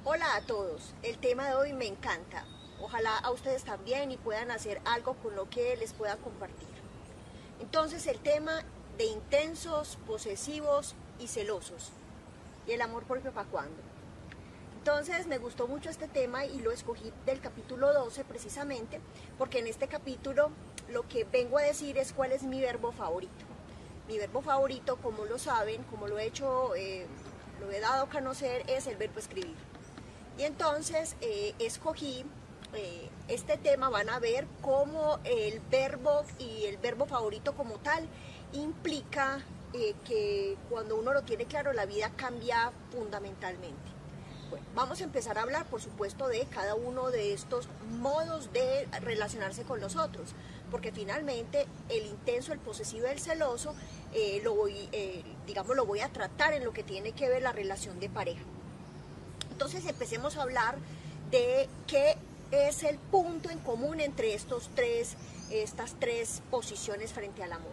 Hola a todos, el tema de hoy me encanta. Ojalá a ustedes también y puedan hacer algo con lo que les pueda compartir. Entonces el tema de intensos, posesivos y celosos. ¿Y el amor propio para cuándo? Entonces me gustó mucho este tema y lo escogí del capítulo 12 precisamente porque en este capítulo lo que vengo a decir es cuál es mi verbo favorito. Mi verbo favorito, como lo saben, como lo he hecho, lo he dado a conocer, es el verbo escribir. Y entonces escogí este tema. Van a ver cómo el verbo y el verbo favorito como tal implica que cuando uno lo tiene claro la vida cambia fundamentalmente. Bueno, vamos a empezar a hablar, por supuesto, de cada uno de estos modos de relacionarse con los otros, porque finalmente el intenso, el posesivo y el celoso lo voy a tratar en lo que tiene que ver la relación de pareja. Entonces empecemos a hablar de qué es el punto en común entre estas tres posiciones frente al amor.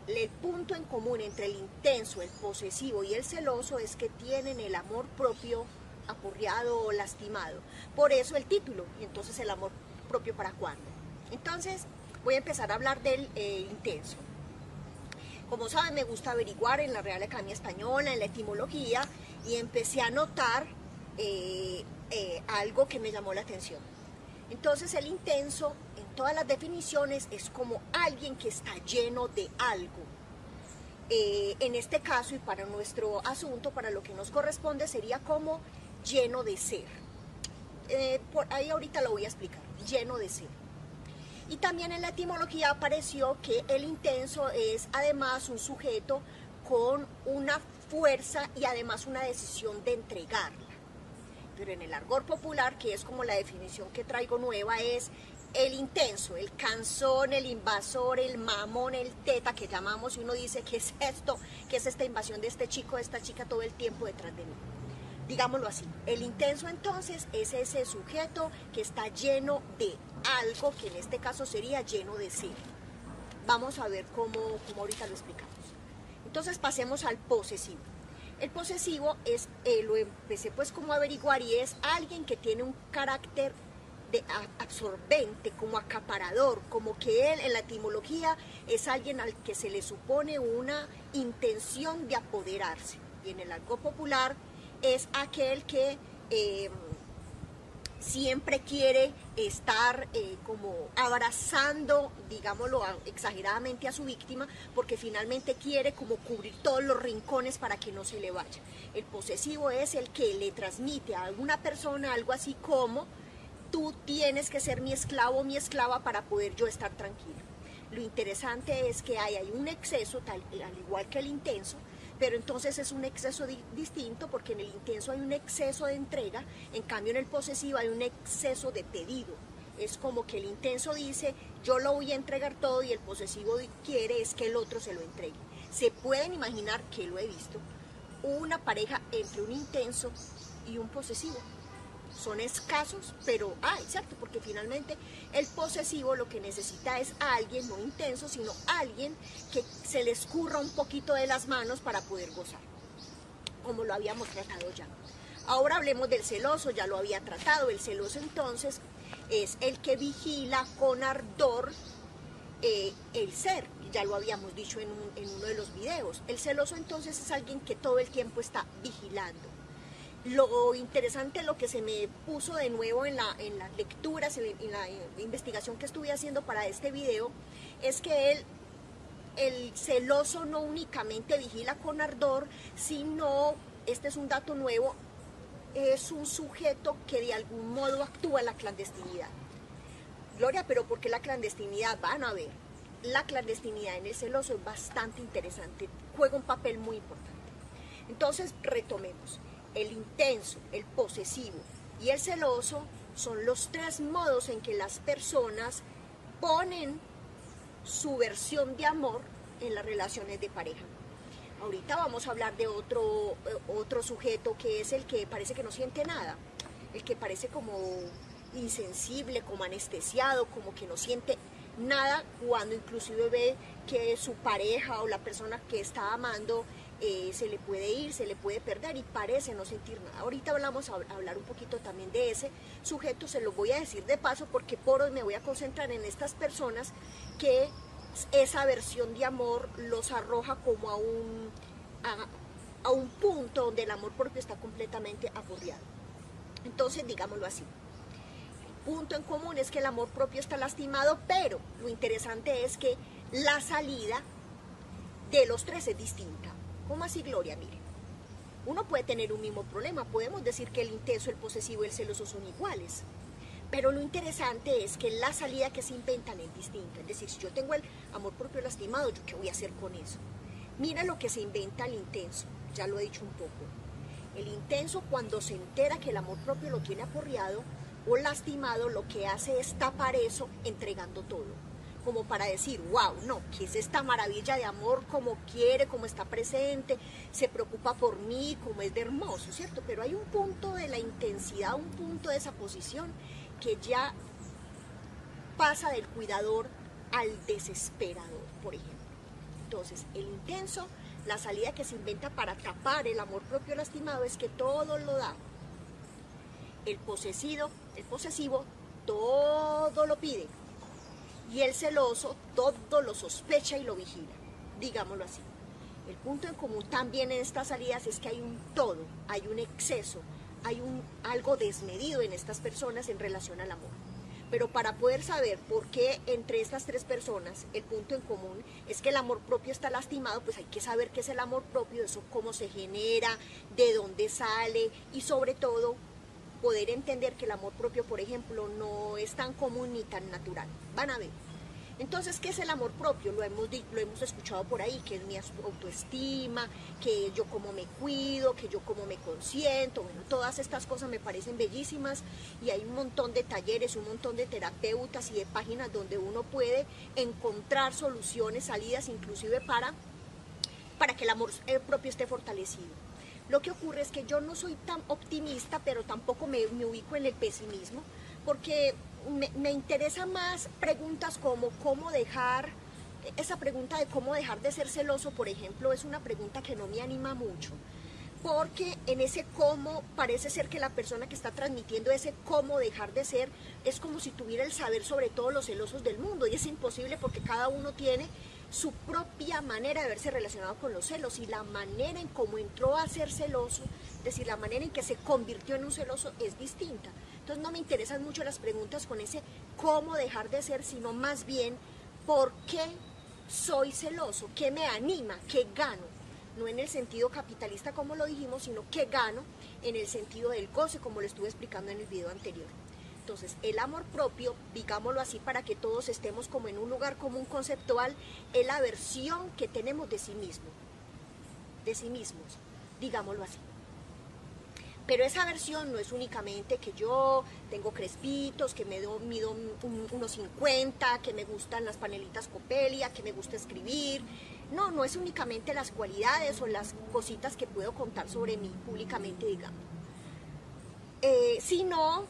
El punto en común entre el intenso, el posesivo y el celoso es que tienen el amor propio apurriado o lastimado. Por eso el título, y entonces el amor propio para cuándo. Entonces voy a empezar a hablar del intenso. Como saben, me gusta averiguar en la Real Academia Española, en la etimología, y empecé a notar algo que me llamó la atención. Entonces el intenso, en todas las definiciones, es como alguien que está lleno de algo. En este caso, y para nuestro asunto, para lo que nos corresponde, sería como lleno de ser. Por ahí ahorita lo voy a explicar, lleno de ser. Y también en la etimología apareció que el intenso es además un sujeto con una fuerza y además una decisión de entregarla. Pero en el argot popular, que es como la definición que traigo nueva, es el intenso, el cansón, el invasor, el mamón, el teta que llamamos, y uno dice, ¿qué es esto? ¿Qué es esta invasión de este chico, de esta chica todo el tiempo detrás de mí? Digámoslo así, el intenso entonces es ese sujeto que está lleno de algo, que en este caso sería lleno de ser. Vamos a ver cómo ahorita lo explicamos. Entonces pasemos al posesivo. El posesivo es, lo empecé pues como a averiguar, y es alguien que tiene un carácter de absorbente, como acaparador, como que él en la etimología es alguien al que se le supone una intención de apoderarse. Y en el argot popular es aquel que siempre quiere estar como abrazando, digámoslo exageradamente, a su víctima, porque finalmente quiere como cubrir todos los rincones para que no se le vaya. El posesivo es el que le transmite a una persona algo así como: tú tienes que ser mi esclavo o mi esclava para poder yo estar tranquilo. Lo interesante es que hay un exceso, al igual que el intenso, pero entonces es un exceso distinto, porque en el intenso hay un exceso de entrega, en cambio en el posesivo hay un exceso de pedido. Es como que el intenso dice, yo lo voy a entregar todo, y el posesivo quiere es que el otro se lo entregue. Se pueden imaginar, que lo he visto, una pareja entre un intenso y un posesivo. Son escasos, pero exacto, porque finalmente el posesivo lo que necesita es a alguien, no intenso, sino alguien que se le escurra un poquito de las manos para poder gozar, como lo habíamos tratado ya. Ahora hablemos del celoso, ya lo había tratado. El celoso entonces es el que vigila con ardor el ser, ya lo habíamos dicho en uno de los videos. El celoso entonces es alguien que todo el tiempo está vigilando. Lo interesante, lo que se me puso de nuevo en las lecturas, en la investigación que estuve haciendo para este video, es que el celoso no únicamente vigila con ardor, sino, este es un dato nuevo, es un sujeto que de algún modo actúa en la clandestinidad. Gloria, pero ¿por qué la clandestinidad? Van a ver, la clandestinidad en el celoso es bastante interesante, juega un papel muy importante. Entonces, retomemos. El intenso, el posesivo y el celoso son los tres modos en que las personas ponen su versión de amor en las relaciones de pareja. Ahorita vamos a hablar de otro sujeto, que es el que parece que no siente nada, el que parece como insensible, como anestesiado, como que no siente nada, cuando inclusive ve que su pareja o la persona que está amando se le puede ir, se le puede perder y parece no sentir nada. Ahorita vamos a hablar un poquito también de ese sujeto, se lo voy a decir de paso porque por hoy me voy a concentrar en estas personas que esa versión de amor los arroja como a un punto donde el amor propio está completamente aporreado. Entonces, digámoslo así. El punto en común es que el amor propio está lastimado, pero lo interesante es que la salida de los tres es distinta. ¿Cómo así, Gloria? Mire, uno puede tener un mismo problema, podemos decir que el intenso, el posesivo y el celoso son iguales, pero lo interesante es que la salida que se inventan es distinta. Es decir, si yo tengo el amor propio lastimado, ¿yo qué voy a hacer con eso? Mira lo que se inventa el intenso, ya lo he dicho un poco. El intenso, cuando se entera que el amor propio lo tiene aporreado o lastimado, lo que hace es tapar eso entregando todo. Como para decir, wow, no, ¿qué es esta maravilla de amor? Como quiere, como está presente, se preocupa por mí, como es de hermoso, ¿cierto? Pero hay un punto de la intensidad, un punto de esa posición que ya pasa del cuidador al desesperador, por ejemplo. Entonces, el intenso, la salida que se inventa para tapar el amor propio lastimado es que todo lo da. El posesivo, todo lo pide. Y el celoso todo lo sospecha y lo vigila, digámoslo así. El punto en común también en estas salidas es que hay un todo, hay un exceso, hay algo desmedido en estas personas en relación al amor. Pero para poder saber por qué entre estas tres personas el punto en común es que el amor propio está lastimado, pues hay que saber qué es el amor propio, eso cómo se genera, de dónde sale y sobre todo poder entender que el amor propio, por ejemplo, no es tan común ni tan natural. Van a ver. Entonces, ¿qué es el amor propio? Lo hemos escuchado por ahí, que es mi autoestima, que yo como me cuido, que yo como me consiento. Bueno, todas estas cosas me parecen bellísimas y hay un montón de talleres, un montón de terapeutas y de páginas donde uno puede encontrar soluciones, salidas, inclusive para que el amor propio esté fortalecido. Lo que ocurre es que yo no soy tan optimista, pero tampoco me ubico en el pesimismo, porque me interesa más preguntas como cómo dejar, esa pregunta de cómo dejar de ser celoso, por ejemplo, es una pregunta que no me anima mucho, porque en ese cómo parece ser que la persona que está transmitiendo ese cómo dejar de ser es como si tuviera el saber sobre todos los celosos del mundo, y es imposible porque cada uno tiene su propia manera de verse relacionado con los celos y la manera en cómo entró a ser celoso, es decir, la manera en que se convirtió en un celoso es distinta. Entonces no me interesan mucho las preguntas con ese cómo dejar de ser, sino más bien por qué soy celoso, qué me anima, qué gano. No en el sentido capitalista como lo dijimos, sino qué gano en el sentido del goce, como lo estuve explicando en el video anterior. Entonces, el amor propio, digámoslo así, para que todos estemos como en un lugar común conceptual, es la versión que tenemos de sí mismos, digámoslo así. Pero esa versión no es únicamente que yo tengo crespitos, que mido unos 50, que me gustan las panelitas Copelia, que me gusta escribir. No, no es únicamente las cualidades o las cositas que puedo contar sobre mí públicamente, digamos. Sino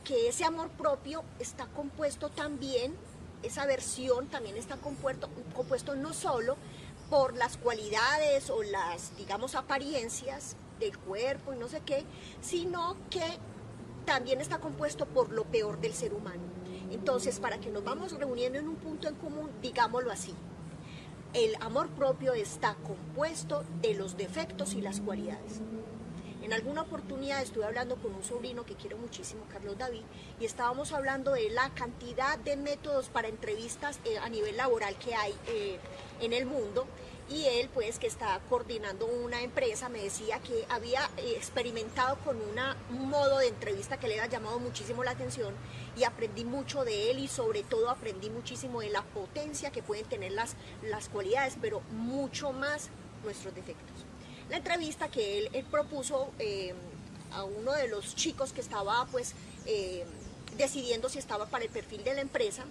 que ese amor propio está compuesto también, esa versión también está compuesto no solo por las cualidades o las, digamos, apariencias del cuerpo y no sé qué, sino que también está compuesto por lo peor del ser humano. Entonces, para que nos vamos reuniendo en un punto en común, digámoslo así, el amor propio está compuesto de los defectos y las cualidades. En alguna oportunidad estuve hablando con un sobrino que quiero muchísimo, Carlos David, y estábamos hablando de la cantidad de métodos para entrevistas a nivel laboral que hay en el mundo, y él, pues, que está coordinando una empresa, me decía que había experimentado con un modo de entrevista que le había llamado muchísimo la atención, y aprendí mucho de él, y sobre todo aprendí muchísimo de la potencia que pueden tener las cualidades, pero mucho más nuestros defectos. La entrevista que él propuso a uno de los chicos que estaba, pues, decidiendo si estaba para el perfil de la empresa,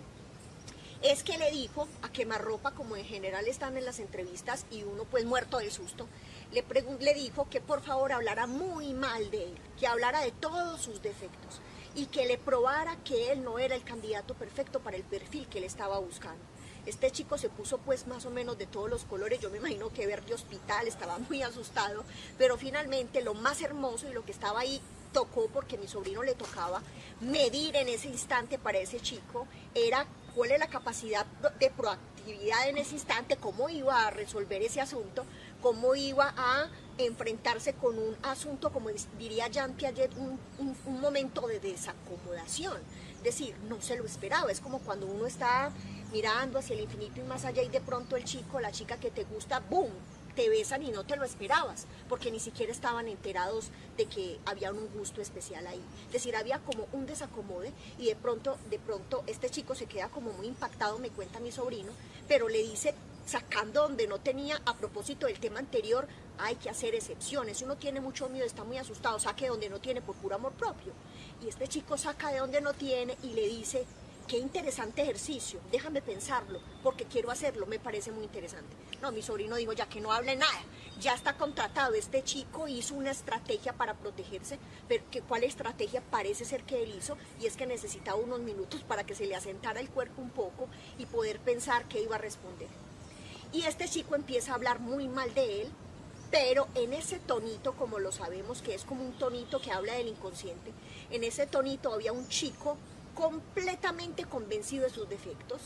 es que le dijo a quemarropa, como en general están en las entrevistas y uno pues muerto del susto, le dijo que por favor hablara muy mal de él, que hablara de todos sus defectos y que le probara que él no era el candidato perfecto para el perfil que él estaba buscando. Este chico se puso pues más o menos de todos los colores, yo me imagino que verde hospital, estaba muy asustado, pero finalmente lo más hermoso y lo que estaba ahí tocó, porque a mi sobrino le tocaba medir en ese instante para ese chico, era cuál es la capacidad de proactividad en ese instante, cómo iba a resolver ese asunto, cómo iba a enfrentarse con un asunto, como diría Jean Piaget, un momento de desacomodación. Es decir, no se lo esperaba, es como cuando uno está mirando hacia el infinito y más allá y de pronto el chico, la chica que te gusta, ¡boom!, te besan y no te lo esperabas, porque ni siquiera estaban enterados de que había un gusto especial ahí. Es decir, había como un desacomode y de pronto este chico se queda como muy impactado, me cuenta mi sobrino, pero le dice, sacando donde no tenía, a propósito del tema anterior, hay que hacer excepciones, uno tiene mucho miedo, está muy asustado, saque donde no tiene por puro amor propio. Y este chico saca de donde no tiene y le dice, qué interesante ejercicio, déjame pensarlo, porque quiero hacerlo, me parece muy interesante. No, mi sobrino dijo, ya que no hable nada, ya está contratado, este chico hizo una estrategia para protegerse, pero ¿cuál estrategia? Parece ser que él hizo, y es que necesitaba unos minutos para que se le asentara el cuerpo un poco y poder pensar qué iba a responder. Y este chico empieza a hablar muy mal de él, pero en ese tonito, como lo sabemos, que es como un tonito que habla del inconsciente, en ese tonito había un chico completamente convencido de sus defectos,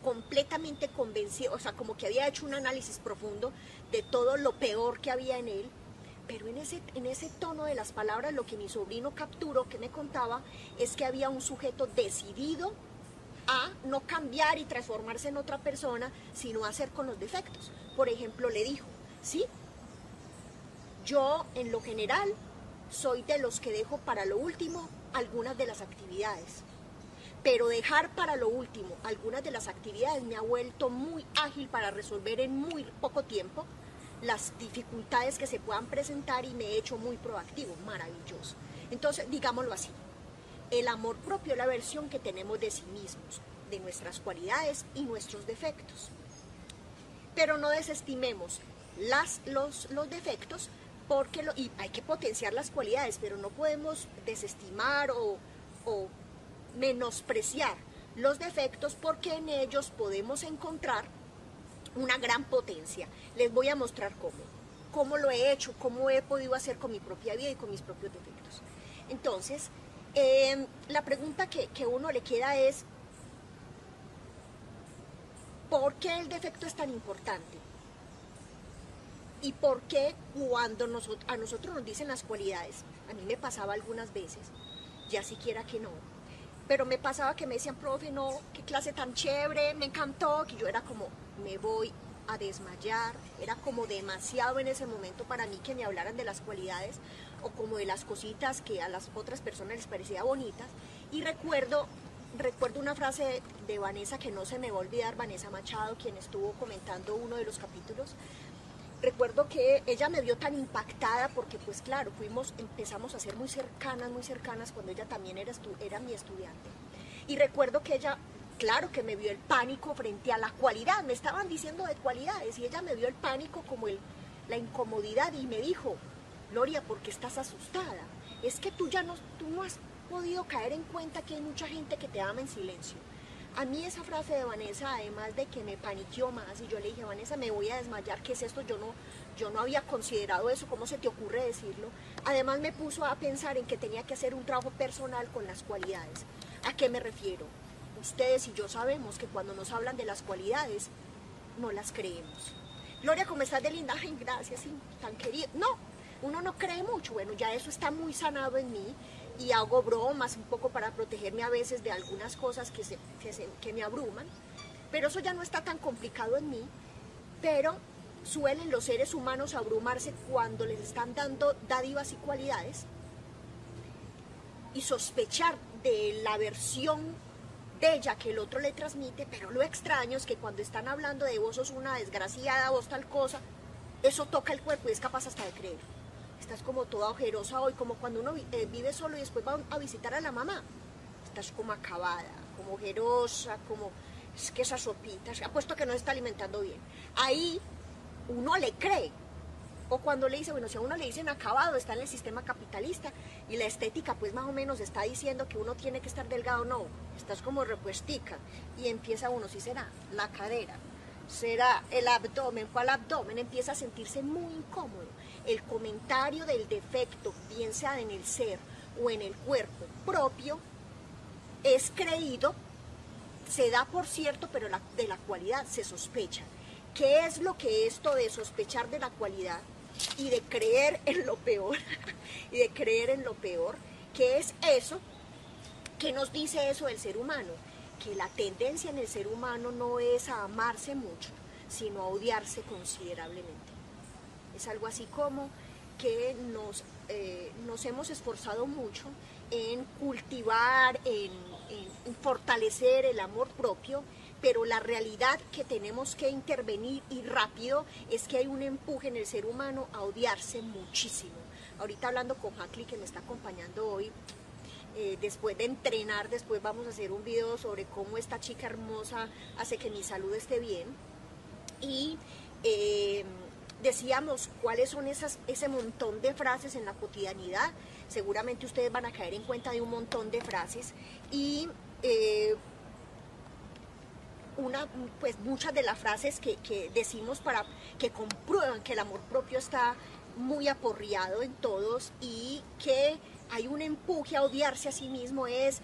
completamente convencido, o sea, como que había hecho un análisis profundo de todo lo peor que había en él, pero en ese tono de las palabras lo que mi sobrino capturó, que me contaba, es que había un sujeto decidido a no cambiar y transformarse en otra persona, sino a hacer con los defectos. Por ejemplo, le dijo, sí, yo en lo general soy de los que dejo para lo último algunas de las actividades, pero dejar para lo último algunas de las actividades me ha vuelto muy ágil para resolver en muy poco tiempo las dificultades que se puedan presentar y me he hecho muy proactivo, maravilloso. Entonces, digámoslo así, el amor propio es la versión que tenemos de sí mismos, de nuestras cualidades y nuestros defectos. Pero no desestimemos los defectos, porque y hay que potenciar las cualidades, pero no podemos desestimar o menospreciar los defectos, porque en ellos podemos encontrar una gran potencia. Les voy a mostrar cómo lo he hecho, cómo he podido hacer con mi propia vida y con mis propios defectos. Entonces, la pregunta que uno le queda es, ¿por qué el defecto es tan importante? ¿Y por qué cuando a nosotros nos dicen las cualidades? A mí me pasaba algunas veces, ya siquiera que no, pero me pasaba que me decían, profe, no, qué clase tan chévere, me encantó, que yo era como, me voy a desmayar, era como demasiado en ese momento para mí que me hablaran de las cualidades o como de las cositas que a las otras personas les parecía bonitas. Y recuerdo una frase de Vanessa que no se me va a olvidar, Vanessa Machado, quien estuvo comentando uno de los capítulos. Recuerdo que ella me vio tan impactada porque, pues claro, empezamos a ser muy cercanas cuando ella también era mi estudiante. Y recuerdo que ella, claro que me vio el pánico frente a la cualidad, me estaban diciendo de cualidades y ella me vio el pánico como la incomodidad y me dijo, Gloria, ¿por qué estás asustada? Es que tú no has podido caer en cuenta que hay mucha gente que te ama en silencio. A mí esa frase de Vanessa, además de que me paniqueó más, y yo le dije, Vanessa, me voy a desmayar, ¿qué es esto? Yo no había considerado eso, ¿cómo se te ocurre decirlo? Además me puso a pensar en que tenía que hacer un trabajo personal con las cualidades. ¿A qué me refiero? Ustedes y yo sabemos que cuando nos hablan de las cualidades, no las creemos. Gloria, ¿cómo estás de linda? Ay, gracias, sí, tan querida. No, uno no cree mucho. Bueno, ya eso está muy sanado en mí. Y hago bromas un poco para protegerme a veces de algunas cosas que me abruman, pero eso ya no está tan complicado en mí. Pero suelen los seres humanos abrumarse cuando les están dando dádivas y cualidades y sospechar de la versión de ella que el otro le transmite, pero lo extraño es que cuando están hablando de vos sos una desgraciada, vos tal cosa, eso toca el cuerpo y es capaz hasta de creer. Estás como toda ojerosa hoy, como cuando uno vive solo y después va a visitar a la mamá. Estás como acabada, como ojerosa, como, es que esa sopita, apuesto que no se está alimentando bien. Ahí uno le cree, O cuando le dice, bueno, si a uno le dicen acabado, está en el sistema capitalista y la estética pues más o menos está diciendo que uno tiene que estar delgado, no, estás como repuestica y empieza uno, sí será, la cadera, será el abdomen, ¿cuál abdomen? Empieza a sentirse muy incómodo. El comentario del defecto, bien sea en el ser o en el cuerpo propio, es creído, se da por cierto, pero de la cualidad se sospecha. ¿Qué es lo que esto de sospechar de la cualidad y de creer en lo peor, y de creer en lo peor, qué es eso? ¿Qué nos dice eso del ser humano? Que la tendencia en el ser humano no es a amarse mucho, sino a odiarse considerablemente. Es algo así como que nos hemos esforzado mucho en cultivar, en fortalecer el amor propio, pero la realidad que tenemos que intervenir y rápido es que hay un empuje en el ser humano a odiarse muchísimo. Ahorita hablando con Jacli, que me está acompañando hoy, después de entrenar, después vamos a hacer un video sobre cómo esta chica hermosa hace que mi salud esté bien. Y decíamos cuáles son ese montón de frases en la cotidianidad. Seguramente ustedes van a caer en cuenta de un montón de frases y pues muchas de las frases que decimos para que comprueban que el amor propio está muy aporreado en todos y que hay un empuje a odiarse a sí mismo es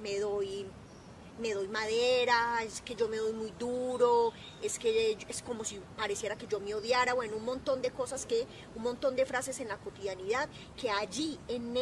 me doy madera, es que yo me doy muy duro, es que es como si pareciera que yo me odiara, bueno, un montón de cosas un montón de frases en la cotidianidad, que allí en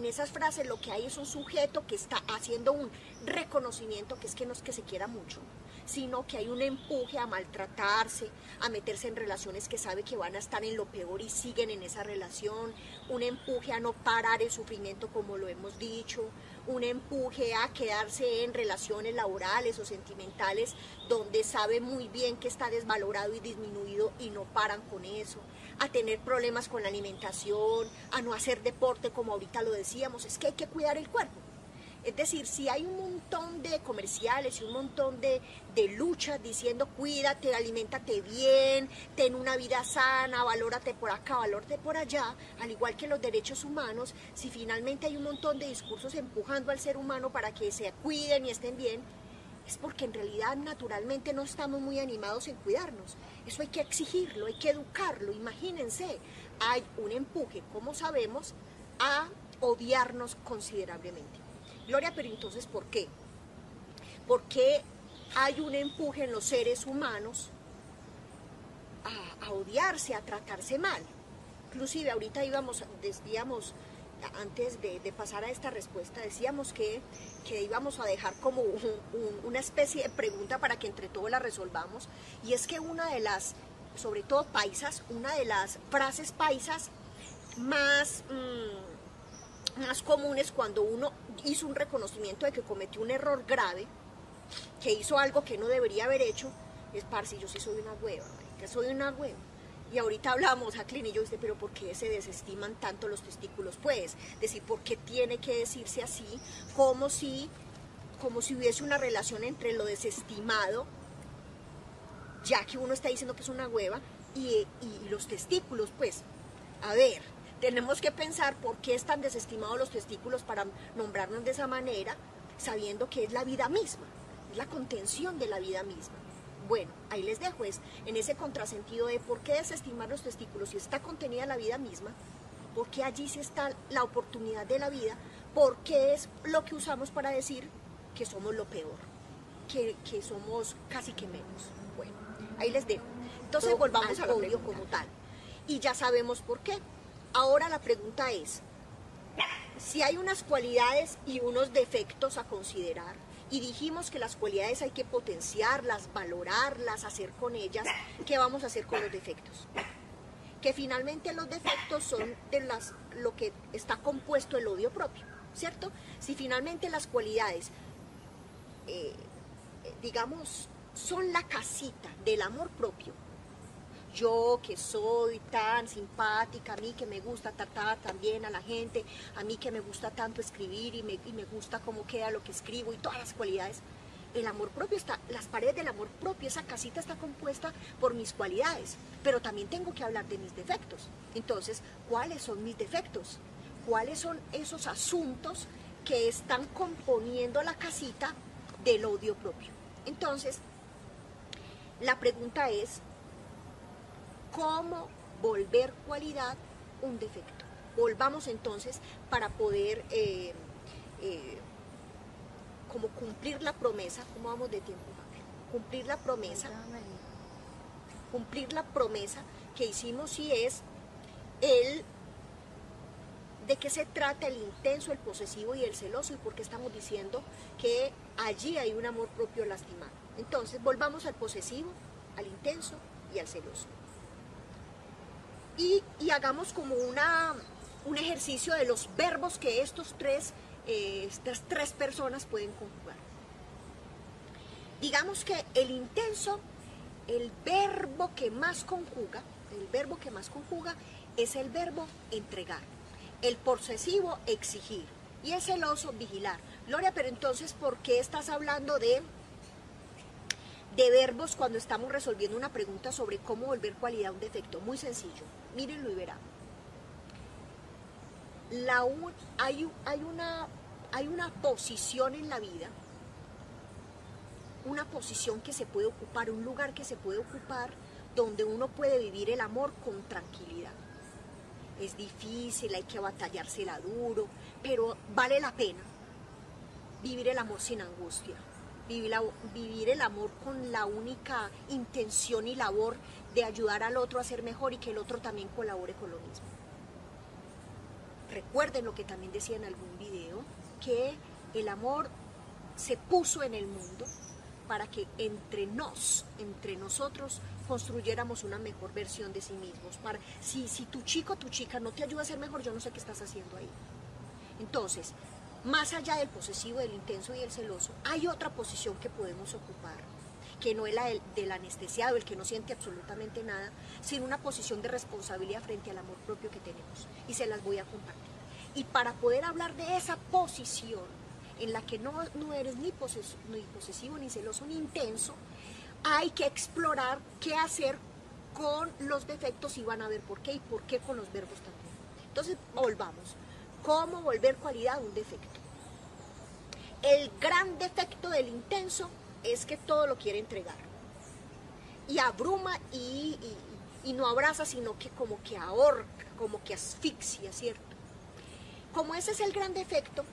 esas frases lo que hay es un sujeto que está haciendo un reconocimiento, que es que no es que se quiera mucho, sino que hay un empuje a maltratarse, a meterse en relaciones que sabe que van a estar en lo peor y siguen en esa relación, un empuje a no parar el sufrimiento como lo hemos dicho, un empuje a quedarse en relaciones laborales o sentimentales donde sabe muy bien que está desvalorado y disminuido y no paran con eso, a tener problemas con la alimentación, a no hacer deporte como ahorita lo decíamos, es que hay que cuidar el cuerpo. Es decir, si hay un montón de comerciales y un montón de luchas diciendo cuídate, aliméntate bien, ten una vida sana, valórate por acá, valórate por allá, al igual que los derechos humanos, si finalmente hay un montón de discursos empujando al ser humano para que se cuiden y estén bien, es porque en realidad naturalmente no estamos muy animados en cuidarnos. Eso hay que exigirlo, hay que educarlo, imagínense, hay un empuje, como sabemos, a odiarnos considerablemente. Gloria, pero entonces, ¿por qué? Porque hay un empuje en los seres humanos a odiarse, a tratarse mal. Inclusive ahorita decíamos, antes de pasar a esta respuesta, decíamos que íbamos a dejar como una especie de pregunta para que entre todos la resolvamos, y es que una de las, sobre todo paisas, una de las frases paisas más comunes cuando uno hizo un reconocimiento de que cometió un error grave, que hizo algo que no debería haber hecho, es parce, yo sí soy una hueva, que soy una hueva. Y ahorita hablamos, Jacqueline y yo, pero ¿por qué se desestiman tanto los testículos? Pues, decir, ¿por qué tiene que decirse así? Como si hubiese una relación entre lo desestimado, ya que uno está diciendo que es una hueva, y los testículos, pues, a ver, tenemos que pensar por qué están desestimados los testículos para nombrarnos de esa manera, sabiendo que es la vida misma, es la contención de la vida misma. Bueno, ahí les dejo, en ese contrasentido de por qué desestimar los testículos si está contenida la vida misma, por qué allí sí está la oportunidad de la vida, por qué es lo que usamos para decir que somos lo peor, que somos casi que menos. Bueno, ahí les dejo. Entonces volvamos al odio como tal. Y ya sabemos por qué. Ahora la pregunta es, si hay unas cualidades y unos defectos a considerar, y dijimos que las cualidades hay que potenciarlas, valorarlas, hacer con ellas, ¿qué vamos a hacer con los defectos? Que finalmente los defectos son lo que está compuesto el odio propio, ¿cierto? Si finalmente las cualidades, digamos, son la casita del amor propio, yo que soy tan simpática, a mí que me gusta tratar tan bien a la gente, a mí que me gusta tanto escribir y me gusta cómo queda lo que escribo y todas las cualidades, El amor propio está, las paredes del amor propio, esa casita está compuesta por mis cualidades, pero también tengo que hablar de mis defectos. Entonces, ¿cuáles son mis defectos? ¿Cuáles son esos asuntos que están componiendo la casita del odio propio? Entonces, la pregunta es, ¿cómo volver cualidad un defecto? Volvamos entonces para poder como cumplir la promesa. ¿Cómo vamos de tiempo, Pablo? Cumplir la promesa que hicimos, y es de qué se trata el intenso, el posesivo y el celoso, y por qué estamos diciendo que allí hay un amor propio lastimado. Entonces, volvamos al posesivo, al intenso y al celoso. Y hagamos como un ejercicio de los verbos que estas tres personas pueden conjugar. Digamos que el intenso, el verbo que más conjuga es el verbo entregar. El posesivo, exigir. Y el celoso, vigilar. Gloria, pero entonces, ¿por qué estás hablando de verbos cuando estamos resolviendo una pregunta sobre cómo volver cualidad a un defecto? Muy sencillo. Mírenlo y verán. Hay una posición en la vida, una posición que se puede ocupar, un lugar que se puede ocupar donde uno puede vivir el amor con tranquilidad. Es difícil, hay que batallársela duro, pero vale la pena vivir el amor sin angustia, vivir el amor con la única intención y labor de ayudar al otro a ser mejor y que el otro también colabore con lo mismo. Recuerden lo que también decía en algún video, que el amor se puso en el mundo para que entre nosotros construyéramos una mejor versión de sí mismos. Si tu chico o tu chica no te ayuda a ser mejor, yo no sé qué estás haciendo ahí. Entonces, más allá del posesivo, del intenso y del celoso, hay otra posición que podemos ocupar, que no es la del anestesiado, el que no siente absolutamente nada, sino una posición de responsabilidad frente al amor propio que tenemos. Y se las voy a compartir. Y para poder hablar de esa posición, en la que no eres ni posesivo, ni celoso, ni intenso, hay que explorar qué hacer con los defectos, y van a ver por qué, y por qué con los verbos también. Entonces, volvamos. ¿Cómo volver cualidad a un defecto? El gran defecto del intenso es que todo lo quiere entregar. Y abruma y no abraza, sino que como que ahorca, como que asfixia, ¿cierto? Como ese es el gran defecto,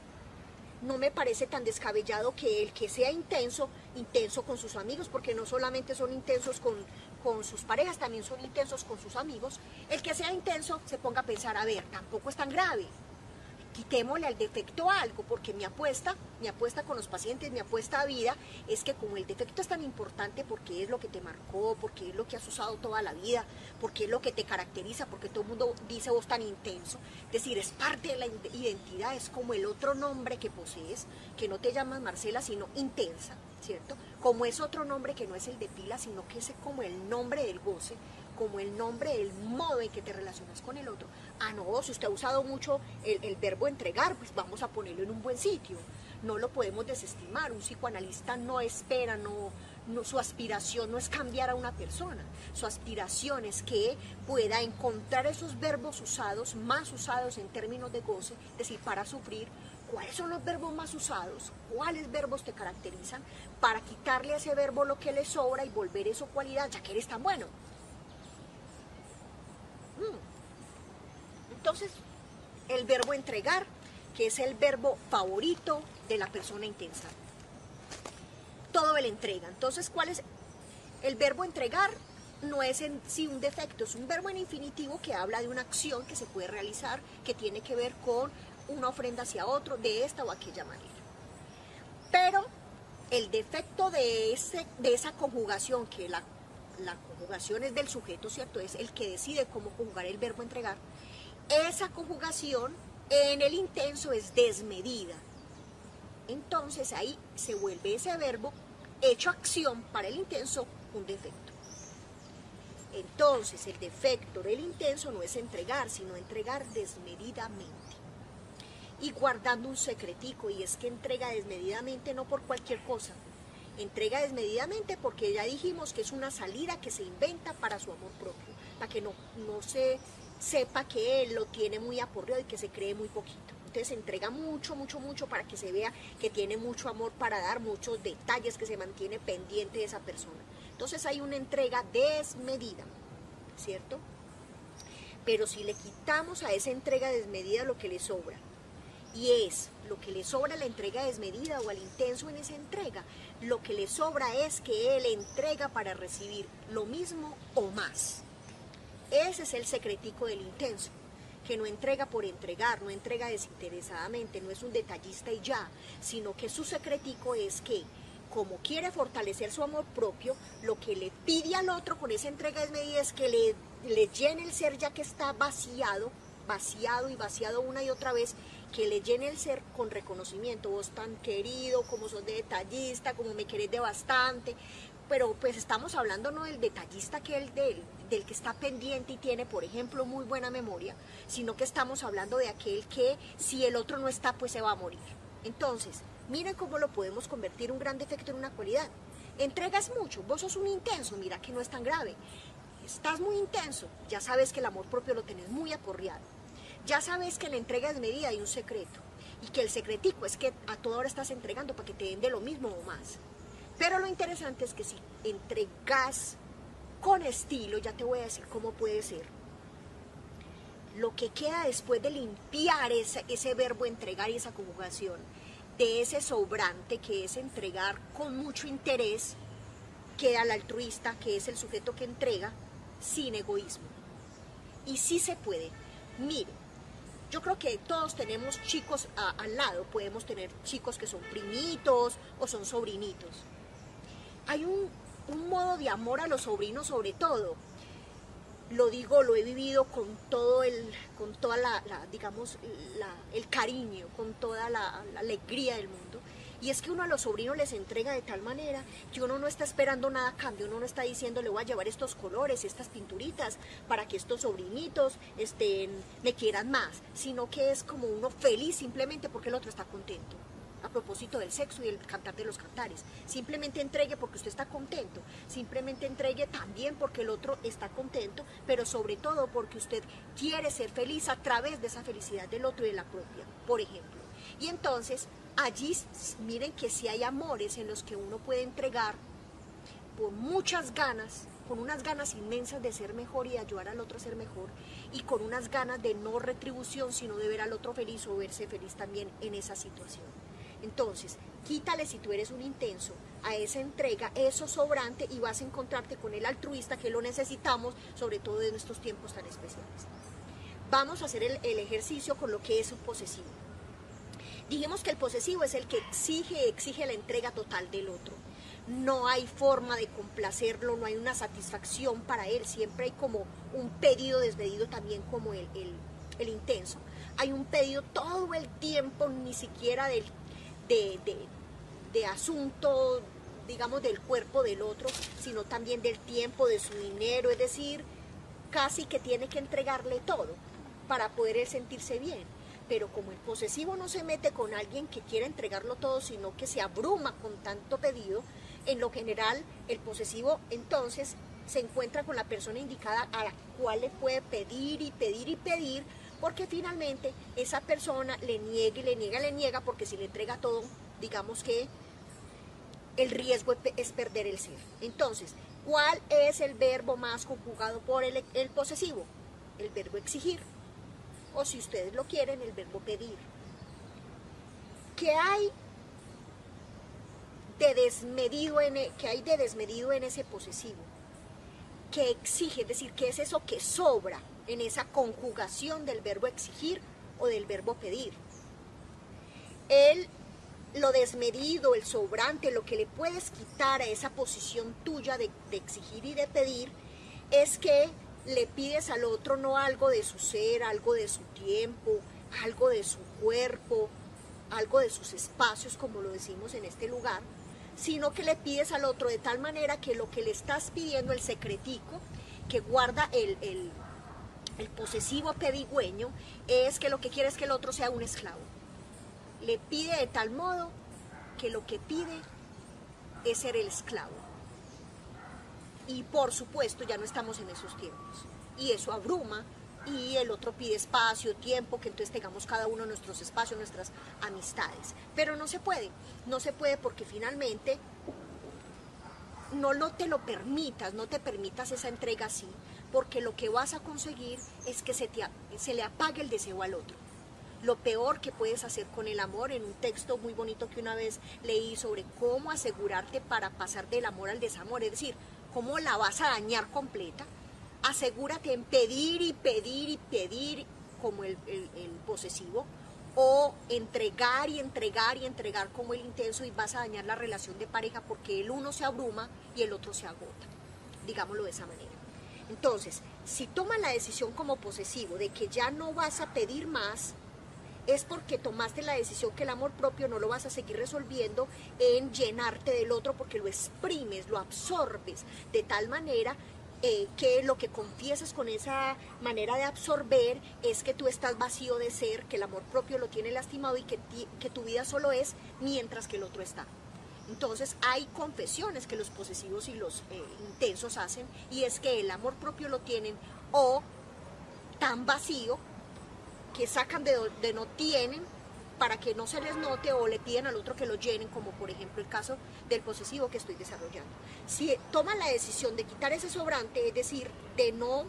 no me parece tan descabellado que el que sea intenso con sus amigos, porque no solamente son intensos con sus parejas, también son intensos con sus amigos. El que sea intenso se ponga a pensar, a ver, tampoco es tan grave. Quitémosle al defecto algo, porque mi apuesta con los pacientes, mi apuesta a vida, es que como el defecto es tan importante, porque es lo que te marcó, porque es lo que has usado toda la vida, porque es lo que te caracteriza, porque todo el mundo dice vos tan intenso, es decir, es parte de la identidad, es como el otro nombre que posees, que no te llamas Marcela, sino intensa, ¿cierto? Como es otro nombre que no es el de pila, sino que es como el nombre del goce, como el nombre del modo en que te relacionas con el otro. Ah, no, si usted ha usado mucho el verbo entregar, pues vamos a ponerlo en un buen sitio. No lo podemos desestimar. Un psicoanalista no espera, su aspiración no es cambiar a una persona. Su aspiración es que pueda encontrar esos verbos usados, más usados en términos de goce, es decir, para sufrir. ¿Cuáles son los verbos más usados? ¿Cuáles verbos te caracterizan? Para quitarle a ese verbo lo que le sobra y volver eso cualidad, ya que eres tan bueno. Entonces, el verbo entregar, que es el verbo favorito de la persona intensa. Todo él entrega. Entonces, ¿cuál es? El verbo entregar no es en sí un defecto, es un verbo en infinitivo que habla de una acción que se puede realizar, que tiene que ver con una ofrenda hacia otro, de esta o aquella manera. Pero el defecto de esa conjugación, que la conjugación es del sujeto, ¿cierto? Es el que decide cómo conjugar el verbo entregar. Esa conjugación en el intenso es desmedida. Entonces ahí se vuelve ese verbo hecho acción para el intenso un defecto. Entonces el defecto del intenso no es entregar, sino entregar desmedidamente. Y guardando un secretico, y es que entrega desmedidamente no por cualquier cosa. Entrega desmedidamente porque ya dijimos que es una salida que se inventa para su amor propio, para que no se sepa que él lo tiene muy aporreado y que se cree muy poquito. Entonces entrega mucho, mucho, mucho para que se vea que tiene mucho amor para dar, muchos detalles, que se mantiene pendiente de esa persona. Entonces hay una entrega desmedida, ¿cierto? Pero si le quitamos a esa entrega desmedida lo que le sobra, y es lo que le sobra a la entrega desmedida o al intenso en esa entrega, lo que le sobra es que él entrega para recibir lo mismo o más. Ese es el secretico del intenso, que no entrega por entregar, no entrega desinteresadamente, no es un detallista y ya, sino que su secretico es que, como quiere fortalecer su amor propio, lo que le pide al otro con esa entrega desmedida es que le llene el ser ya que está vaciado y vaciado una y otra vez, que le llene el ser con reconocimiento. Vos tan querido, como sos de detallista, como me querés de bastante, pero pues estamos hablando no del detallista que del que está pendiente y tiene, por ejemplo, muy buena memoria, sino que estamos hablando de aquel que si el otro no está, pues se va a morir. Entonces, miren cómo lo podemos convertir un gran defecto en una cualidad. Entregas mucho, vos sos un intenso, mira que no es tan grave. Estás muy intenso, ya sabes que el amor propio lo tenés muy aporreado. Ya sabes que en la entrega desmedida hay un secreto, y que el secretico es que a toda hora estás entregando para que te den de lo mismo o más. Pero lo interesante es que si entregas con estilo, ya te voy a decir cómo puede ser. Lo que queda después de limpiar ese verbo entregar y esa conjugación, de ese sobrante que es entregar con mucho interés, queda el altruista, que es el sujeto que entrega sin egoísmo. Y sí se puede. Mire, yo creo que todos tenemos chicos al lado, podemos tener chicos que son primitos o son sobrinitos. Hay un modo de amor a los sobrinos sobre todo. Lo digo, lo he vivido con todo el cariño, con toda la alegría del mundo. Y es que uno a los sobrinos les entrega de tal manera que uno no está esperando nada a cambio, uno no está diciendo le voy a llevar estos colores, estas pinturitas, para que estos sobrinitos me quieran más, sino que es como uno feliz simplemente porque el otro está contento. A propósito del sexo y el cantar de los cantares, simplemente entregue porque usted está contento, simplemente entregue también porque el otro está contento, pero sobre todo porque usted quiere ser feliz a través de esa felicidad del otro y de la propia, por ejemplo. Y entonces allí miren que sí hay amores en los que uno puede entregar por muchas ganas, con unas ganas inmensas de ser mejor y de ayudar al otro a ser mejor, y con unas ganas de no retribución, sino de ver al otro feliz o verse feliz también en esa situación. Entonces, quítale, si tú eres un intenso, a esa entrega, eso sobrante, y vas a encontrarte con el altruista, que lo necesitamos, sobre todo en estos tiempos tan especiales. Vamos a hacer el ejercicio con lo que es un posesivo. Dijimos que el posesivo es el que exige la entrega total del otro. No hay forma de complacerlo, no hay una satisfacción para él, siempre hay como un pedido desmedido también como el intenso. Hay un pedido todo el tiempo, ni siquiera de asunto, digamos, del cuerpo del otro, sino también del tiempo, de su dinero, es decir, casi que tiene que entregarle todo para poder él sentirse bien. Pero como el posesivo no se mete con alguien que quiera entregarlo todo, sino que se abruma con tanto pedido, en lo general el posesivo entonces se encuentra con la persona indicada a la cual le puede pedir y pedir y pedir, porque finalmente esa persona le niega, porque si le entrega todo, digamos que el riesgo es perder el ser. Entonces, ¿cuál es el verbo más conjugado por el posesivo? El verbo exigir, o si ustedes lo quieren, el verbo pedir. ¿Qué hay de desmedido en ese posesivo? Que exige, es decir, ¿qué es eso que sobra en esa conjugación del verbo exigir o del verbo pedir? Lo desmedido, el sobrante, lo que le puedes quitar a esa posición tuya de exigir y de pedir, es que le pides al otro no algo de su ser, algo de su tiempo, algo de su cuerpo, algo de sus espacios, como lo decimos en este lugar, sino que le pides al otro de tal manera que lo que le estás pidiendo, el secretico que guarda el posesivo pedigüeño, es que lo que quiere es que el otro sea un esclavo. Le pide de tal modo que lo que pide es ser el esclavo. Y por supuesto ya no estamos en esos tiempos. Y eso abruma, y el otro pide espacio, tiempo, que entonces tengamos cada uno nuestros espacios, nuestras amistades. Pero no se puede porque finalmente no te lo permitas, no te permitas esa entrega así, porque lo que vas a conseguir es que se le apague el deseo al otro. Lo peor que puedes hacer con el amor, en un texto muy bonito que una vez leí sobre cómo asegurarte para pasar del amor al desamor, es decir, cómo la vas a dañar completa, asegúrate en pedir y pedir y pedir como el posesivo, o entregar y entregar y entregar como el intenso, y vas a dañar la relación de pareja porque el uno se abruma y el otro se agota, digámoslo de esa manera. Entonces, si tomas la decisión como posesivo de que ya no vas a pedir más, es porque tomaste la decisión que el amor propio no lo vas a seguir resolviendo en llenarte del otro, porque lo exprimes, lo absorbes de tal manera que lo que confiesas con esa manera de absorber es que tú estás vacío de ser, que el amor propio lo tiene lastimado y que tu vida solo es mientras que el otro está. Entonces hay confesiones que los posesivos y los intensos hacen, y es que el amor propio lo tienen o tan vacío que sacan de donde no tienen para que no se les note, o le piden al otro que lo llenen, como por ejemplo el caso del posesivo que estoy desarrollando. Si toman la decisión de quitar ese sobrante, es decir, de no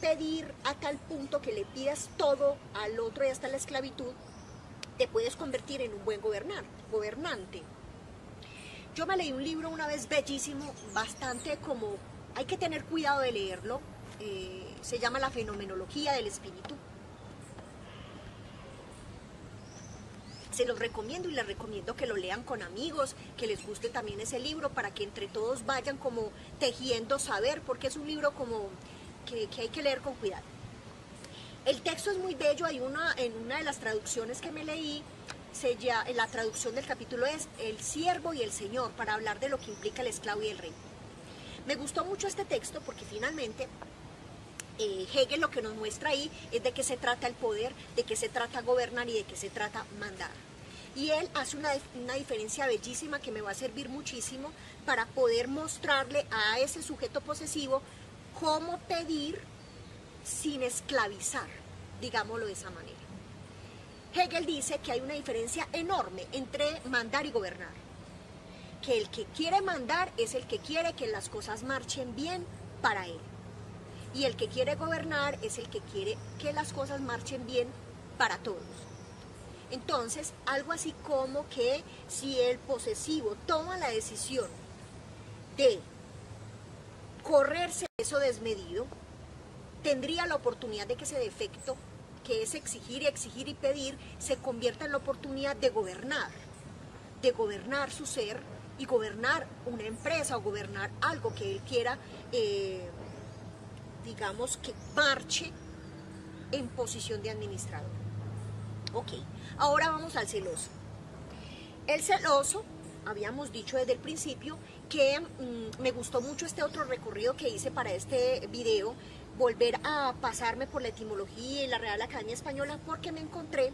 pedir a tal punto que le pidas todo al otro y hasta la esclavitud, te puedes convertir en un buen gobernante. Yo me leí un libro una vez bellísimo, bastante como, hay que tener cuidado de leerlo, se llama La Fenomenología del Espíritu. Se los recomiendo, y les recomiendo que lo lean con amigos, que les guste también ese libro, para que entre todos vayan como tejiendo saber, porque es un libro como que hay que leer con cuidado. El texto es muy bello, en una de las traducciones que me leí, la traducción del capítulo es El siervo y el señor, para hablar de lo que implica el esclavo y el rey. Me gustó mucho este texto porque finalmente Hegel lo que nos muestra ahí es de qué se trata el poder, de qué se trata gobernar y de qué se trata mandar. Y él hace una diferencia bellísima que me va a servir muchísimo para poder mostrarle a ese sujeto posesivo cómo pedir sin esclavizar, digámoslo de esa manera. Hegel dice que hay una diferencia enorme entre mandar y gobernar. Que el que quiere mandar es el que quiere que las cosas marchen bien para él. Y el que quiere gobernar es el que quiere que las cosas marchen bien para todos. Entonces, algo así como que si el posesivo toma la decisión de correrse eso desmedido, tendría la oportunidad de que ese defecto, que es exigir y pedir, se convierta en la oportunidad de gobernar su ser y gobernar una empresa o gobernar algo que él quiera, digamos, que marche en posición de administrador. Ok, ahora vamos al celoso. El celoso, habíamos dicho desde el principio que me gustó mucho este otro recorrido que hice para este video, volver a pasarme por la etimología y la Real Academia Española, porque me encontré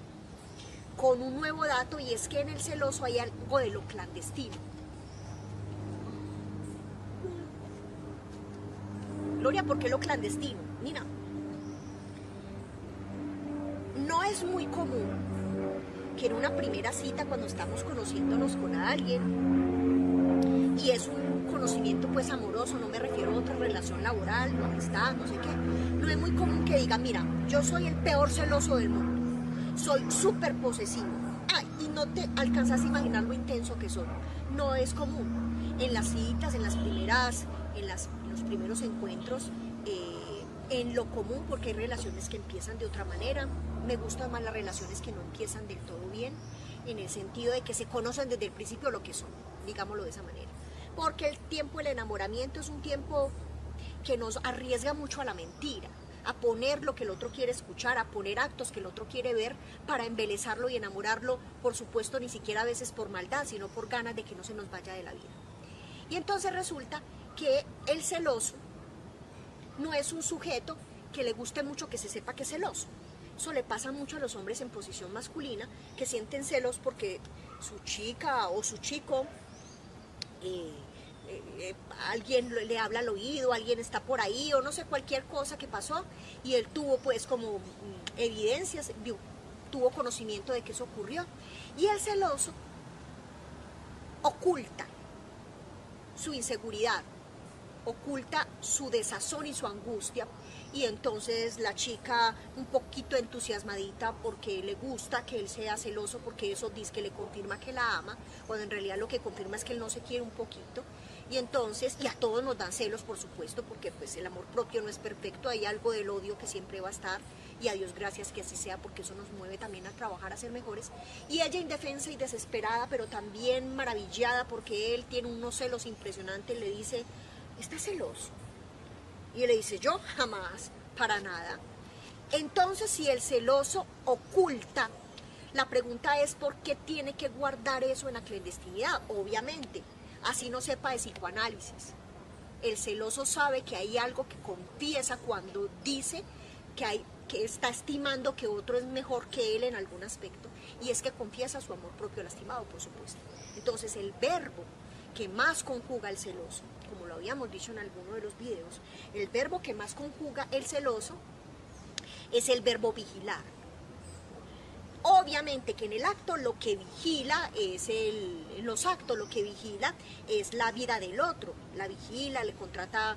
con un nuevo dato, y es que en el celoso hay algo de lo clandestino. Gloria, ¿por qué lo clandestino? Mira, no es muy común que en una primera cita, cuando estamos conociéndonos con alguien, y es un conocimiento pues amoroso, no me refiero a otra relación laboral, no amistad, no sé qué, no es muy común que diga, mira, yo soy el peor celoso del mundo, soy súper posesivo, y no te alcanzas a imaginar lo intenso que soy. No es común. En las citas, en los primeros encuentros, en lo común, porque hay relaciones que empiezan de otra manera. Me gustan más las relaciones que no empiezan del todo bien, en el sentido de que se conocen desde el principio lo que son, digámoslo de esa manera. Porque el tiempo del enamoramiento es un tiempo que nos arriesga mucho a la mentira, a poner lo que el otro quiere escuchar, a poner actos que el otro quiere ver para embelezarlo y enamorarlo, por supuesto ni siquiera a veces por maldad, sino por ganas de que no se nos vaya de la vida. Y entonces resulta que el celoso no es un sujeto que le guste mucho que se sepa que es celoso. Eso le pasa mucho a los hombres en posición masculina, que sienten celos porque su chica o su chico eh, alguien le habla al oído, alguien está por ahí o no sé, cualquier cosa que pasó, y él tuvo pues como evidencias, tuvo conocimiento de que eso ocurrió, y el celoso oculta su inseguridad, oculta su desazón y su angustia, y entonces la chica un poquito entusiasmadita porque le gusta que él sea celoso, porque eso dice que le confirma que la ama, cuando en realidad lo que confirma es que él no se quiere un poquito, y entonces, y a todos nos dan celos por supuesto, porque pues el amor propio no es perfecto, hay algo del odio que siempre va a estar, y a Dios gracias que así sea, porque eso nos mueve también a trabajar, a ser mejores, y ella indefensa y desesperada, pero también maravillada porque él tiene unos celos impresionantes, le dice: ¿estás celoso? Y él le dice: yo jamás, para nada. Entonces, si el celoso oculta, la pregunta es: ¿por qué tiene que guardar eso en la clandestinidad? Obviamente, así no sepa de psicoanálisis. El celoso sabe que hay algo que confiesa cuando dice que está estimando que otro es mejor que él en algún aspecto, y es que confiesa su amor propio lastimado, por supuesto. Entonces, el verbo que más conjuga el celoso, como lo habíamos dicho en alguno de los videos, el verbo que más conjuga el celoso es el verbo vigilar. Obviamente que en el acto lo que vigila es en los actos lo que vigila es la vida del otro, la vigila, le contrata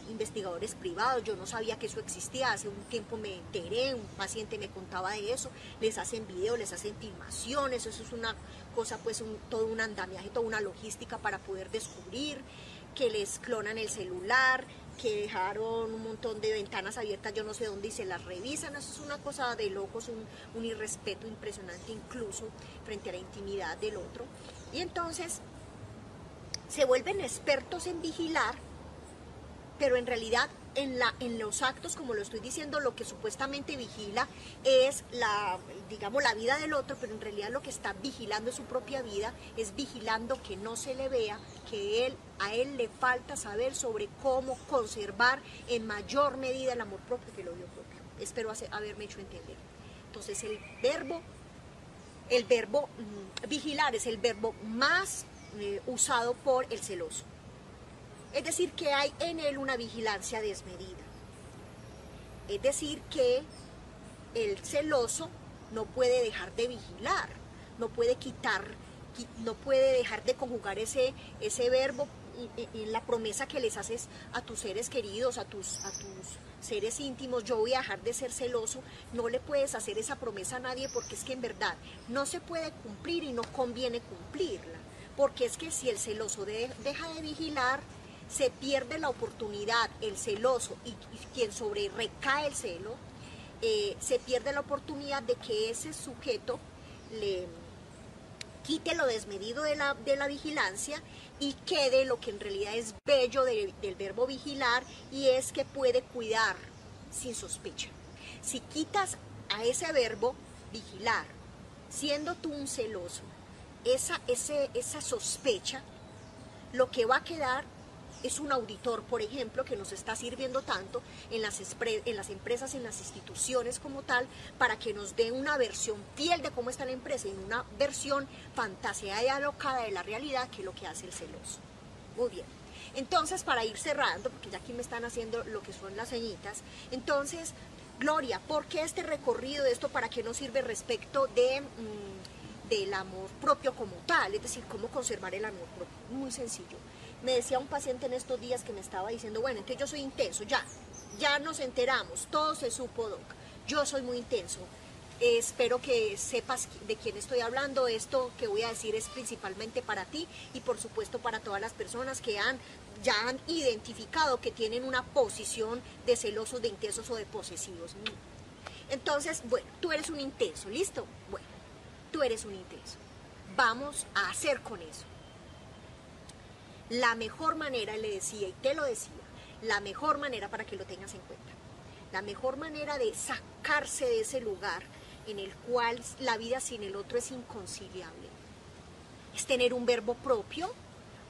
investigadores privados, yo no sabía que eso existía, hace un tiempo me enteré, un paciente me contaba de eso, les hacen videos, les hacen filmaciones, eso es una cosa pues todo un andamiaje, toda una logística para poder descubrir, que les clonan el celular, que dejaron un montón de ventanas abiertas, yo no sé dónde, y se las revisan, eso es una cosa de locos, un irrespeto impresionante incluso frente a la intimidad del otro, y entonces se vuelven expertos en vigilar, pero en realidad en los actos, como lo estoy diciendo, lo que supuestamente vigila es digamos, la vida del otro, pero en realidad lo que está vigilando es su propia vida, es vigilando que no se le vea, que a él le falta saber sobre cómo conservar en mayor medida el amor propio que el odio propio. Espero haberme hecho entender. Entonces el verbo vigilar es el verbo más usado por el celoso. Es decir, que hay en él una vigilancia desmedida. Es decir, que el celoso no puede dejar de vigilar, no puede dejar de conjugar ese verbo en la promesa que les haces a tus seres queridos, a tus seres íntimos: yo voy a dejar de ser celoso. No le puedes hacer esa promesa a nadie, porque es que en verdad no se puede cumplir y no conviene cumplirla, porque es que si el celoso deja de vigilar, se pierde la oportunidad, el celoso y quien sobre recae el celo, se pierde la oportunidad de que ese sujeto le quite lo desmedido de la vigilancia y quede lo que en realidad es bello del verbo vigilar, y es que puede cuidar sin sospecha. Si quitas a ese verbo vigilar, siendo tú un celoso, esa sospecha, lo que va a quedar es un auditor, por ejemplo, que nos está sirviendo tanto en las empresas, en las instituciones como tal, para que nos dé una versión fiel de cómo está la empresa, y una versión fantaseada y alocada de la realidad, que es lo que hace el celoso. Muy bien. Entonces, para ir cerrando, porque ya aquí me están haciendo lo que son las señitas, entonces, Gloria, ¿por qué este recorrido de esto? ¿Para qué nos sirve respecto del amor propio como tal? Es decir, cómo conservar el amor propio. Muy sencillo. Me decía un paciente en estos días que me estaba diciendo: bueno, entonces yo soy intenso, ya nos enteramos, todo se supo, doc, yo soy muy intenso, espero que sepas de quién estoy hablando. Esto que voy a decir es principalmente para ti y por supuesto para todas las personas que ya han identificado que tienen una posición de celosos, de intensos o de posesivos. Entonces, bueno, tú eres un intenso, ¿listo? Bueno, tú eres un intenso, vamos a hacer con eso. La mejor manera, le decía y te lo decía, la mejor manera, para que lo tengas en cuenta, la mejor manera de sacarse de ese lugar en el cual la vida sin el otro es inconciliable, es tener un verbo propio,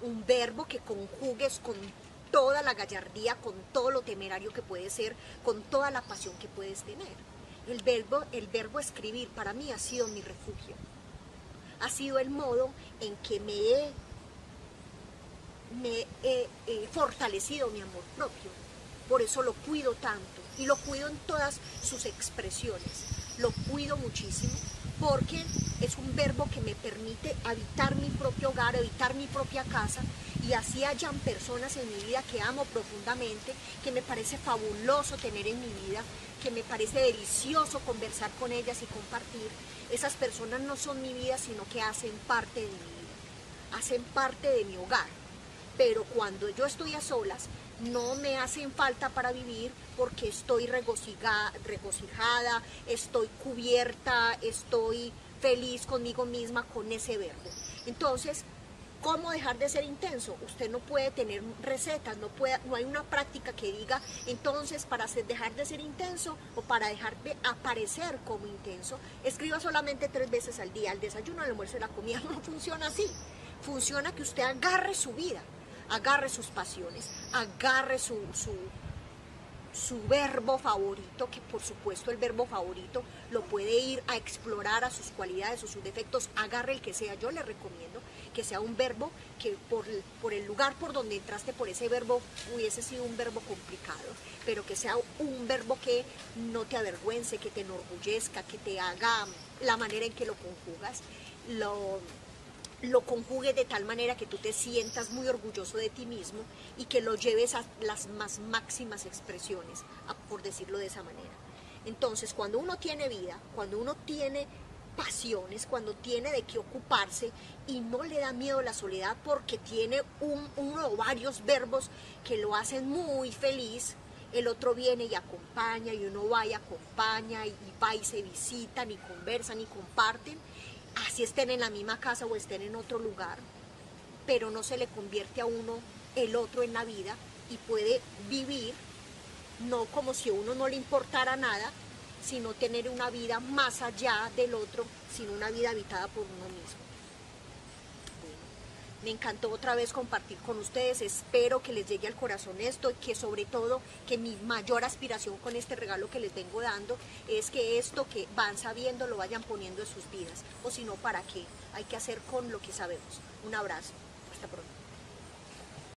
un verbo que conjugues con toda la gallardía, con todo lo temerario que puede ser, con toda la pasión que puedes tener. El verbo escribir para mí ha sido mi refugio, ha sido el modo en que me he me he fortalecido mi amor propio. Por eso lo cuido tanto y lo cuido en todas sus expresiones. Lo cuido muchísimo porque es un verbo que me permite habitar mi propio hogar, habitar mi propia casa, y así hayan personas en mi vida que amo profundamente, que me parece fabuloso tener en mi vida, que me parece delicioso conversar con ellas y compartir. Esas personas no son mi vida, sino que hacen parte de mi vida, hacen parte de mi hogar. Pero cuando yo estoy a solas, no me hacen falta para vivir porque estoy regocijada, estoy cubierta, estoy feliz conmigo misma con ese verbo. Entonces, ¿cómo dejar de ser intenso? Usted no puede tener recetas, no hay una práctica que diga, entonces para dejar de ser intenso o para dejar de aparecer como intenso, escriba solamente 3 veces al día, al desayuno, al almuerzo y la comida. No funciona así. Funciona que usted agarre su vida, agarre sus pasiones, agarre su verbo favorito, que por supuesto el verbo favorito lo puede ir a explorar a sus cualidades o sus defectos, agarre el que sea. Yo le recomiendo que sea un verbo que por el lugar por donde entraste, por ese verbo hubiese sido un verbo complicado, pero que sea un verbo que no te avergüence, que te enorgullezca, que te haga la manera en que lo conjugas, lo conjugue de tal manera que tú te sientas muy orgulloso de ti mismo y que lo lleves a las más máximas expresiones, por decirlo de esa manera. Entonces, cuando uno tiene vida, cuando uno tiene pasiones, cuando tiene de qué ocuparse y no le da miedo la soledad porque tiene uno o varios verbos que lo hacen muy feliz, el otro viene y acompaña, y uno va y acompaña, y va y se visitan y conversan y comparten, así estén en la misma casa o estén en otro lugar, pero no se le convierte a uno el otro en la vida y puede vivir no como si a uno no le importara nada, sino tener una vida más allá del otro, sino una vida habitada por uno mismo. Bueno, me encantó otra vez compartir con ustedes, espero que les llegue al corazón esto y que sobre todo que mi mayor aspiración con este regalo que les vengo dando es que esto que van sabiendo lo vayan poniendo en sus vidas, o si no, ¿para qué? Hay que hacer con lo que sabemos. Un abrazo, hasta pronto.